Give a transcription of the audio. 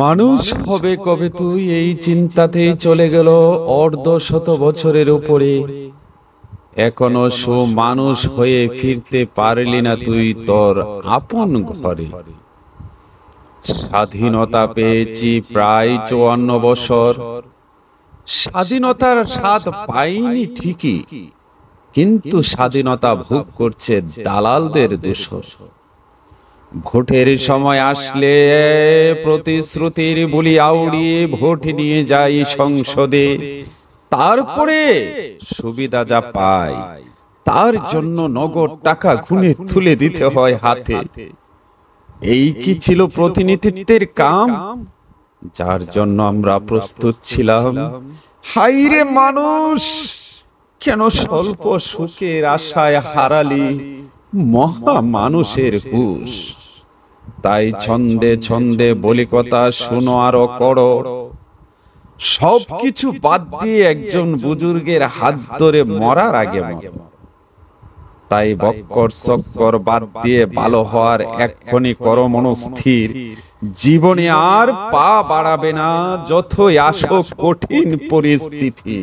মানুষ হবে কবে তুই, এই চিন্তাতেই চলে গেল অর্ধশত বছরের উপরে। এখনো মানুষ হয়ে ফিরতে পারলি না তুই তোর আপন ঘরে। স্বাধীনতা পেয়েছি প্রায় 54 বছর। স্বাধীনতার স্বাদ পাইনি ঠিকই, কিন্তু স্বাধীনতা ভোগ করছে দালালদের দোসর। ভোটের সময় আসলে প্রতিশ্রুতির বুলি আউড়িয়ে ভোট নিয়ে যাই সংসদে। তারপরে সুবিধা যা পায় তার জন্য নগদ টাকা গুনে তুলে দিতে হয় হাতে। এই কি ছিল প্রতিনিধিত্বের কাম, যার জন্য আমরা প্রস্তুত ছিলাম? হাইরে মানুষ, কেন স্বল্প সুখের আশায় হারালি মহা মানুষের হুঁশ? তাই ছন্দে ছন্দে বলি কথা শোনো আরো করো, সবকিছু বাদ দিয়ে একজন বুজুর্গের হাত ধরে মরার আগে মরো। তাই বক্কর চক্কর বাদ দিয়ে ভালো হওয়ার এক্ষুনি করো মনস্থির। জীবনে আর পা বাড়াবে না যতই আসুক কঠিন পরিস্থিতি।